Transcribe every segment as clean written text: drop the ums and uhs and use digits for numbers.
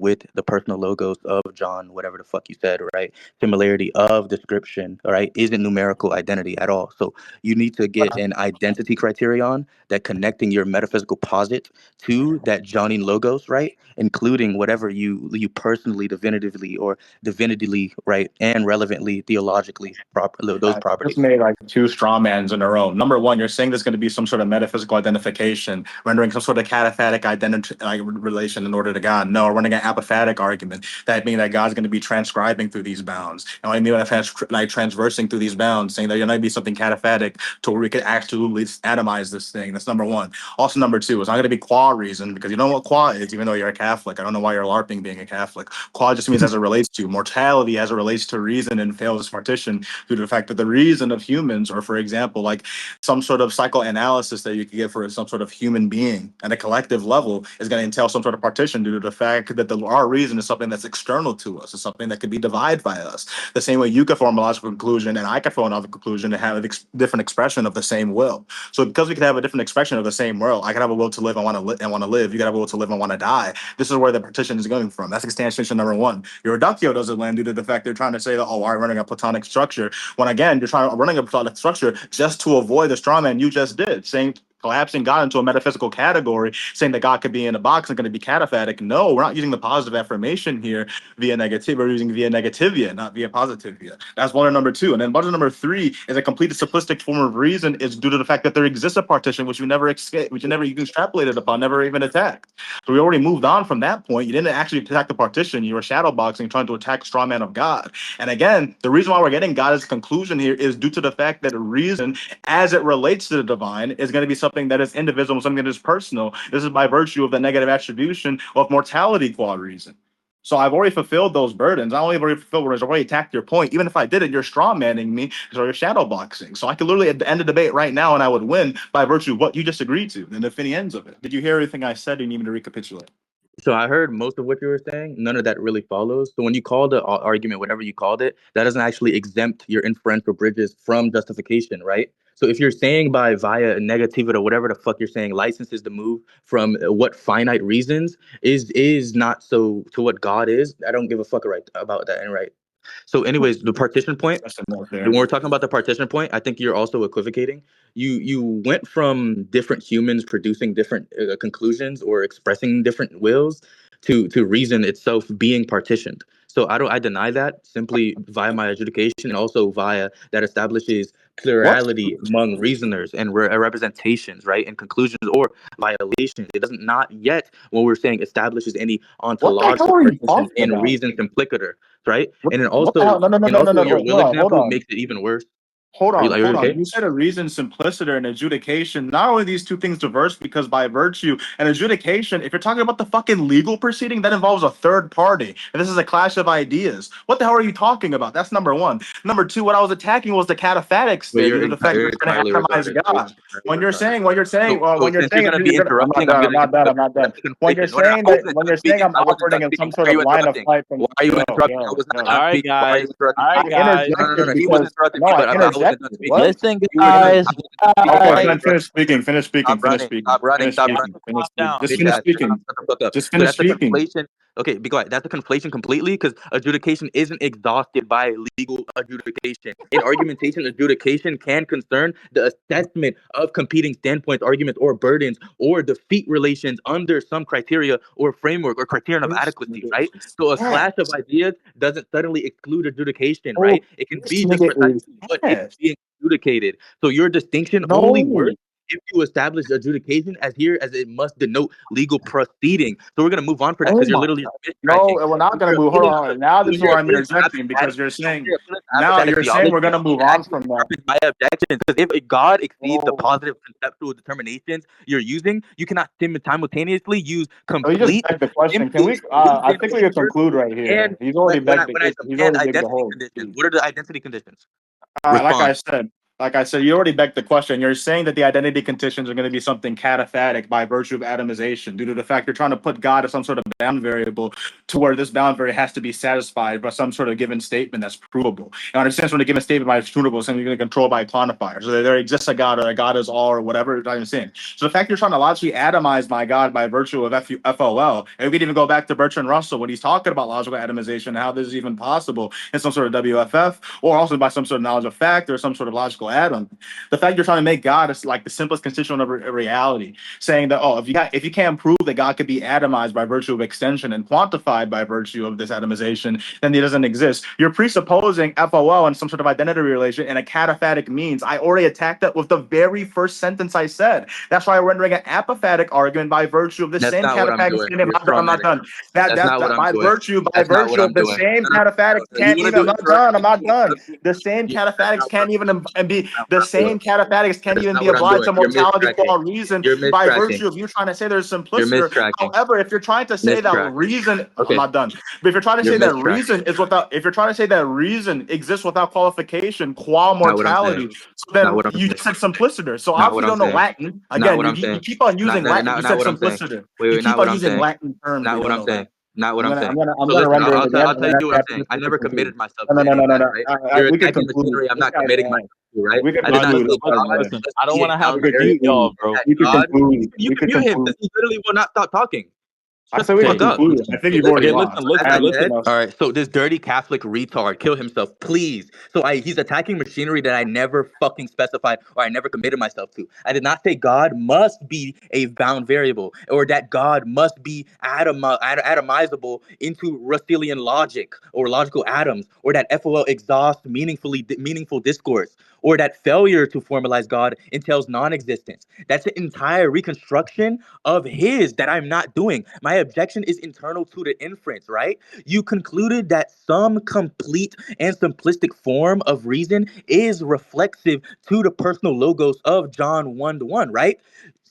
with the personal logos of John, whatever the fuck you said, right? Similarity of description, all right, isn't numerical identity at all. So you need to get an identity criterion that connecting your metaphysical posit to that Johnine logos, right? Including whatever you personally, definitively, or divinitely, right, and relevantly, theologically, those Just properties. made like two straw mans in a row. Number one, you're saying there's going to be some sort of metaphysical identification, rendering some sort of cataphatic identity relation in order to God. No, we're running an apophatic argument. That means that God's going to be transcribing through these bounds. And what I mean by transversing through these bounds, saying that there might be something cataphatic to where we could actually atomize this thing. That's number one. Also, number two, it's not going to be qua reason, because you know what qua is, even though you're a Catholic. I don't know why you're LARPing being a Catholic. Qua just means as it relates to mortality, as it relates to reason, and fails as partition due to the fact that the reason of humans, or for example, like some sort of psychoanalysis that you could get for some sort of human being at a collective level, is going to entail some sort of partition due to the fact that our reason is something that's external to us. It's something that could be divided by us. The same way you could form a logical conclusion and I could form another conclusion and have a different expression of the same will. So because we could have a different expression of the same will, I could have a will to live and want to live. You could have a will to live and want to die. This is where the partition is going from. That's instantiation number one. Your reductio doesn't land due to the fact they're trying to say that, oh, I'm running a Platonic structure, when again you're running a Platonic structure just to avoid the straw man you just did, saying collapsing God into a metaphysical category, saying that God could be in a box and going to be cataphatic. No, we're not using the positive affirmation here via negative. We're using via negativia, not via positivia. That's blunder number two. And then blunder number three is a completely simplistic form of reason is due to the fact that there exists a partition which you never escaped, which you never even extrapolated upon, never even attacked. So we already moved on from that point. You didn't actually attack the partition. You were shadowboxing, trying to attack straw man of God. And again, the reason why we're getting God's conclusion here is due to the fact that reason, as it relates to the divine, is going to be something that is indivisible, something that is personal. This is by virtue of the negative attribution of mortality qua reason. So I've already fulfilled those burdens. I only already fulfilled burdens. I've already attacked your point. Even if I did it, you're straw manning me, so you're shadow boxing. So I could literally end the debate right now and I would win by virtue of what you just agreed to and the finny ends of it. Did you hear everything I said? Do you need me to recapitulate? So I heard most of what you were saying. None of that really follows. So when you call the argument, whatever you called it, that doesn't actually exempt your inferential bridges from justification, right? So if you're saying by via negativity or whatever the fuck you're saying, licenses to move from what finite reasons is not so to what God is. I don't give a fuck right about that. And right. So, anyways, the partition point. When we're talking about the partition point, I think you're also equivocating. You went from different humans producing different conclusions or expressing different wills to reason itself being partitioned. So I deny that simply via my adjudication and also via that establishes plurality among reasoners and representations, right, and conclusions or violations. It doesn't not yet what we're saying establishes any What the hell ontological are you partition talking in about? reason's implicator, right? And then What the hell? also No, no, no, no, no, no. your will Hold example on. makes it even worse. Hold Are on, you hold on. okay? You said a reason, simpliciter, and adjudication. Not only these two things diverse, because by virtue and adjudication, if you're talking about the fucking legal proceeding, that involves a third party, and this is a clash of ideas. What the hell are you talking about? That's number one. Number two, what I was attacking was the cataphatics But there, due to the fact that you're you're trying to entirely atomize retarded. God. When you're saying, when you're saying, So when you're since you're saying, gonna be I'm not interrupting, I'm done, I'm gonna not give done, the I'm not done. When you're conflation. No, saying I that, wasn't when done you're saying speaking. I'm I wasn't done operating in some speaking. sort Why are of you line of interrupting? sight Why from, are you interrupting? I yo, was not yo. done All right, speaking. Why are guys. you interrupting All me? right, I guys. No. interjected He was because, interrupting no, me, I but I wasn't done interjected. speaking. What? Listen, You were done. guys. I wasn't speaking. Why Okay, are you Guys. finish interrupting? speaking, finish speaking, Stop finish running. speaking, Stop running. finish Stop Y'all speaking, running. finish calm speaking. down. Just Bitch finish ass. Shut speaking. the fuck up. Just So finish that's a speaking. conflation. Okay, be quiet. That's a conflation completely because adjudication isn't exhausted by legal adjudication. In argumentation, adjudication can concern the assessment of competing standpoints, arguments, or burdens, or defeat relations under some criteria or framework or criterion of adequacy, right? So a clash of ideas doesn't suddenly exclude adjudication, Oh, right? It can this be just nigga precisely is what is ass. being adjudicated. So your distinction only No, works if you establish adjudication as here as it must denote legal proceeding. So we're gonna move on for that oh because you're my literally god. No, misdirecting. we're not So gonna you're move. Hold appealing on. to Now so this is where you're I'm appealing to interjecting apathetic because you're so saying you're appealing to now apathetic you're saying we're theology gonna move to on actually from that. sharpen my objections. Because if God exceeds the Oh, positive conceptual determinations you're using, you cannot simultaneously use so you just complete, begged the question. Can simply we? I exclusive think we can conclude inferences right here. and He's already begged the. when I He's demand already begged the identity whole conditions. speech. What are the identity conditions? Like I Respond. said. Like I said, you already begged the question. You're saying that the identity conditions are going to be something cataphatic by virtue of atomization, due to the fact you're trying to put God as some sort of bound variable to where this bound variable has to be satisfied by some sort of given statement that's provable. And understands when a given statement by tunable is something you're going to control by a quantifier. So there exists a God, or a God is all, or whatever you're not even saying. So the fact you're trying to logically atomize my God by virtue of FOL, and we can even go back to Bertrand Russell when he's talking about logical atomization and how this is even possible in some sort of WFF, or also by some sort of knowledge of fact or some sort of logical atom. The fact you're trying to make God is like the simplest constituent of reality, saying that, oh, if you can't prove that God could be atomized by virtue of extension and quantified by virtue of this atomization, then he doesn't exist. You're presupposing FOL and some sort of identity relation in a cataphatic means. I already attacked that with the very first sentence I said. That's why I'm rendering an apophatic argument by virtue of the That's same not what I'm cataphatic doing. statement. You're I'm not strawmanning. done. That That's that, not what that I'm by doing. virtue That's not what of I'm the doing. same No, no, no, cataphatics no. You can't want to even. do I'm it not done. I'm incorrectly. not You done. want to The same yeah, that's cataphatics not what can't even and be not the what I'm same doing. cataphatics can't That's even not be what I'm applied doing. to You're mortality mistracking. qua reason You're by mistracking. virtue of you trying to say there's You're simpliciter. mistracking. However, if you're trying to say that Mistracking. reason, I'm Okay. not done. But if you're trying to You're say that mistracking. reason is without, if you're trying to say that reason exists without qualification qua Not what I'm saying. mortality, so Not then what I'm you saying. just said simpliciter. So Not obviously what you I'm don't know saying. Latin. Not Again, what I'm you saying. keep on using Latin. You Not said what I'm saying. simpliciter. Wait, You wait, keep not what on I'm using saying. Latin terms, but Not you what don't I'm know that. saying. Not what I'm I'm gonna, I'm saying. gonna, I'm So gonna listen, render it again, I'll and tell then you what after I'm that, saying. this I we never conclude. committed myself No, to no, any no, of no, that, no, right? no. You're We can attacking conclude. machinery. I'm This not guy's committing wrong. myself to, right? We could I did not conclude. say I'm done. God Listen, I don't be want a to have bound a We could debate, variable. y'all, conclude. bro. That We could God. conclude. You We can could mute him conclude. because he literally will not stop talking. I Shut said the we Okay, could fuck up. conclude. I think So you've already okay. listen. Listen, lost. So as listen, I I have listen. nothing said, else. all right. So this dirty Catholic retard kill himself, please. So he's attacking machinery that I never fucking specified or I never committed myself to. I did not say God must be a bound variable or that God must be atomizable into Russellian logic or logical atoms or that FOL exhausts meaningful discourse or that failure to formalize God entails non-existence. That's an entire reconstruction of his that I'm not doing. My objection is internal to the inference, right? You concluded that some complete and simplistic form of reason is reflexive to the personal logos of John 1 to 1, right?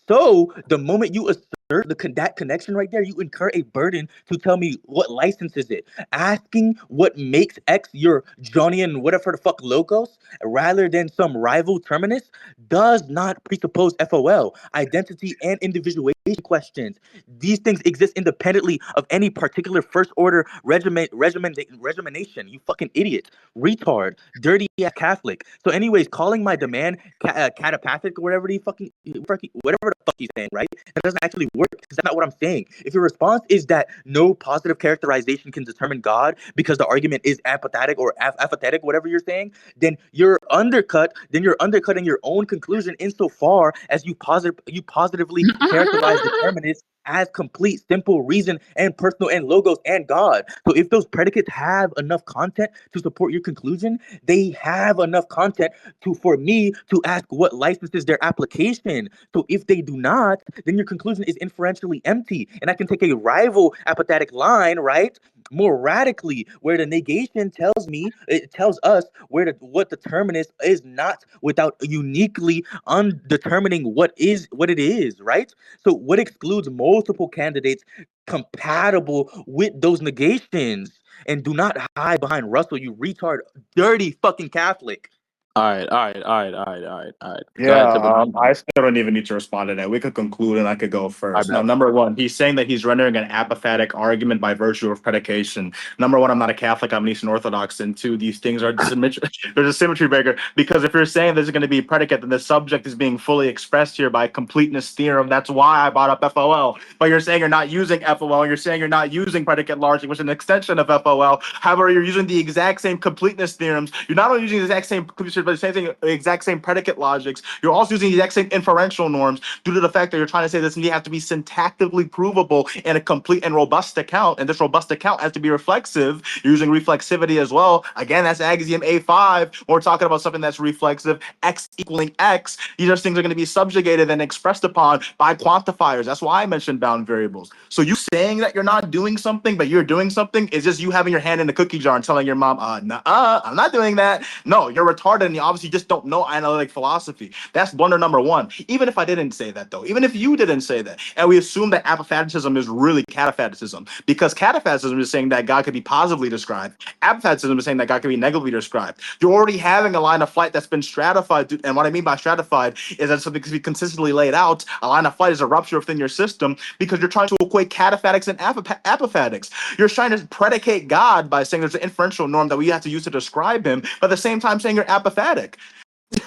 So the moment you assert that connection right there, you incur a burden to tell me what license is it. Asking what makes X your Johnian whatever the fuck logos rather than some rival terminus does not presuppose FOL, identity, and individuation questions. These things exist independently of any particular first order regimentation. You fucking idiot, retard, dirty ass Catholic. So, anyways, calling my demand catapathic or whatever whatever the fuck he's saying, right? That doesn't actually work because that's not what I'm saying. If your response is that no positive characterization can determine God because the argument is apathetic or apathetic, whatever you're saying, then you're undercutting your own conclusion insofar as you positively characterize determinists as complete, simple reason and personal and logos and God. So if those predicates have enough content to support your conclusion, they have enough content for me to ask what licenses their application. So if they do not, then your conclusion is inferentially empty. And I can take a rival apathetic line, right? More radically, where the negation tells me, it tells us what the terminus is not without uniquely undetermining what it is, right? So what excludes multiple candidates compatible with those negations? And do not hide behind Russell, you retard, dirty fucking Catholic. All right, all right, all right, all right, all right, all right. Go Yeah, ahead, typical. I still don't even need to respond to that. We could conclude and I could go I first. Now, bet. number one, he's saying that he's rendering an apophatic argument by virtue of predication. Number one, I'm not a Catholic, I'm an Eastern Orthodox. And two, these things are symmetry. There's a symmetry breaker because if you're saying there's going to be predicate, then the subject is being fully expressed here by completeness theorem. That's why I brought up FOL. But you're saying you're not using FOL. You're saying you're not using predicate largely, which is an extension of FOL. However, you're using the exact same completeness theorems. You're not only using the exact same completeness, but the same thing, the exact same predicate logics. You're also using the exact same inferential norms due to the fact that you're trying to say this and you have to be syntactically provable in a complete and robust account. And this robust account has to be reflexive. You're using reflexivity as well. Again, that's axiom A5. When we're talking about something that's reflexive, X equaling X. These are things that are going to be subjugated and expressed upon by quantifiers. That's why I mentioned bound variables. So you saying that you're not doing something, but you're doing something is just you having your hand in the cookie jar and telling your mom, I'm not doing that. No, you're retarded and you obviously just don't know analytic philosophy. That's blunder number one. Even if I didn't say that, though, even if you didn't say that, and we assume that apophaticism is really cataphatism, because cataphatism is saying that God could be positively described, apophaticism is saying that God could be negatively described. You're already having a line of flight that's been stratified, and what I mean by stratified is that something can be consistently laid out. A line of flight is a rupture within your system because you're trying to equate cataphatics and apophatics. You're trying to predicate God by saying there's an inferential norm that we have to use to describe him, but at the same time saying you're apophatic.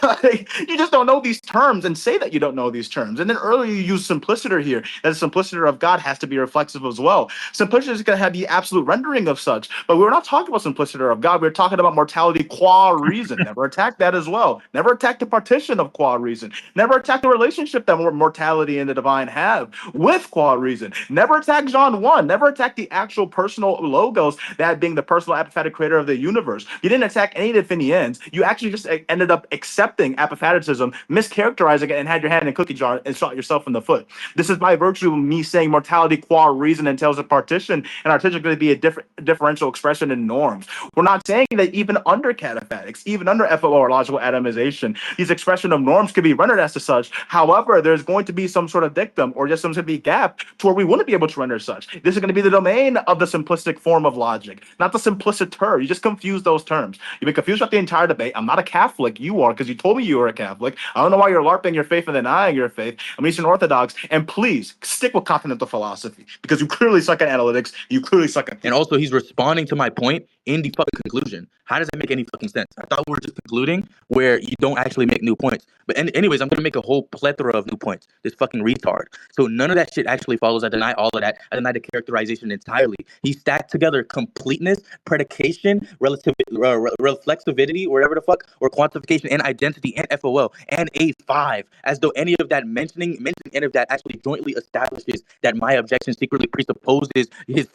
Like, you just don't know these terms and say that you don't know these terms. And then earlier you used simpliciter here, that the simpliciter of God has to be reflexive as well. Simpliciter is going to have the absolute rendering of such, but we're not talking about simpliciter of God. We're talking about mortality qua reason. Never attack that as well. Never attack the partition of qua reason. Never attack the relationship that mortality and the divine have with qua reason. Never attack John 1. Never attack the actual personal logos, that being the personal apophatic creator of the universe. You didn't attack any of the Finians. You actually just ended up accepting apophaticism, mischaracterizing it, and had your hand in a cookie jar and shot yourself in the foot. This is by virtue of me saying mortality qua reason entails a partition, and partition is going to be a differential expression in norms. We're not saying that even under cataphatics, even under FOO or logical atomization, these expression of norms could be rendered as to such. However, there's going to be some sort of dictum or just some sort of gap to where we wouldn't be able to render such. This is going to be the domain of the simplistic form of logic, not the simpliciter. You just confuse those terms. You've been confused about the entire debate. I'm not a Catholic. You are, because you told me you were a Catholic. I don't know why you're LARPing your faith and denying your faith. I'm Eastern Orthodox. And please stick with continental philosophy, because you clearly suck at analytics. You clearly suck at. And also, he's responding to my point in the fucking conclusion. How does that make any fucking sense? I thought we were just concluding where you don't actually make new points. But anyways, I'm going to make a whole plethora of new points. This fucking retard. So none of that shit actually follows. I deny all of that. I deny the characterization entirely. He stacked together completeness, predication, reflexivity, whatever the fuck, or quantification and identity and FOL and A5, as though any of that mentioning any of that actually jointly establishes that my objection secretly presupposes his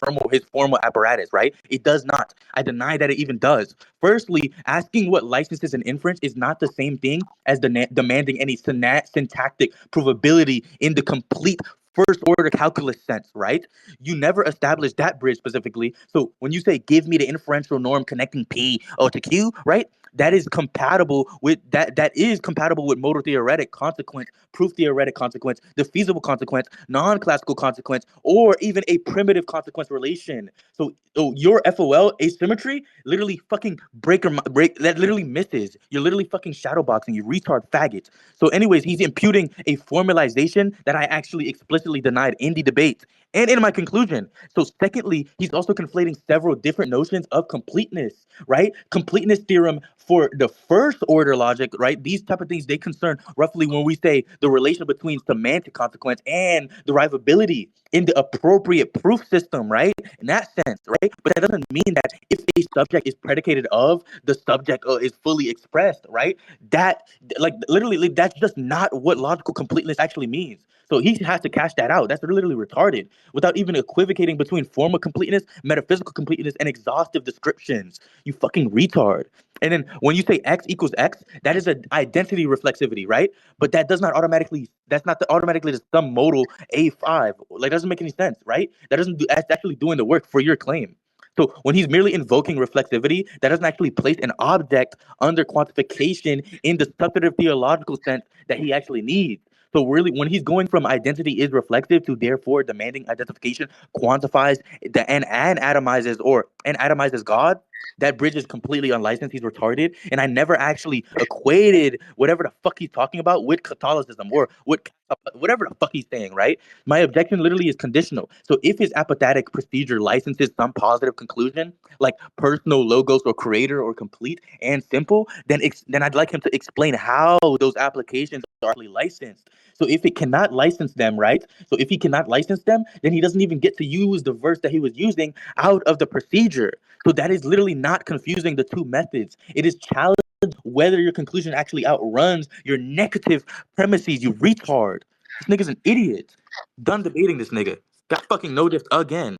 formal apparatus, right? It does not. I deny that it even does. Firstly, asking what licenses and inference is not the same thing as demanding any syntactic provability in the complete first order calculus sense, right? You never established that bridge specifically. So when you say give me the inferential norm connecting P to Q, right? That is compatible with modal theoretic consequence, proof theoretic consequence, the feasible consequence, non-classical consequence, or even a primitive consequence relation. So your FOL asymmetry literally fucking break that literally misses. You're literally fucking shadowboxing, you retard faggot. So anyways, he's imputing a formalization that I actually explicitly denied in the debate and in my conclusion. So secondly, he's also conflating several different notions of completeness, right? Completeness theorem for the first order logic, right? These type of things, they concern roughly when we say the relation between semantic consequence and derivability in the appropriate proof system, right? In that sense, right? But that doesn't mean that if a subject is predicated of, the subject is fully expressed, right? That, like, literally, that's just not what logical completeness actually means. So he has to cash that out. That's literally retarded, without even equivocating between formal completeness, metaphysical completeness, and exhaustive descriptions. You fucking retard. And then when you say X equals X, that is an identity reflexivity, right? But that does not automatically, that's not automatically the sum modal A5. Like, doesn't make any sense, right? That's actually doing the work for your claim. So when he's merely invoking reflexivity, that doesn't actually place an object under quantification in the substantive theological sense that he actually needs. So really, when he's going from identity is reflexive to therefore demanding identification quantifies and atomizes God, that bridge is completely unlicensed. He's retarded. And I never actually equated whatever the fuck he's talking about with Catholicism or with whatever the fuck he's saying, right? My objection literally is conditional. So if his apathetic procedure licenses some positive conclusion, like personal, logos, or creator, or complete and simple, then I'd like him to explain how those applications are actually licensed. So if it cannot license them, right? So if he cannot license them, then he doesn't even get to use the verse that he was using out of the procedure. So that is literally not confusing the two methods. It is challenging whether your conclusion actually outruns your negative premises, you retard. This nigga's an idiot. Done debating this nigga. Got fucking noticed again.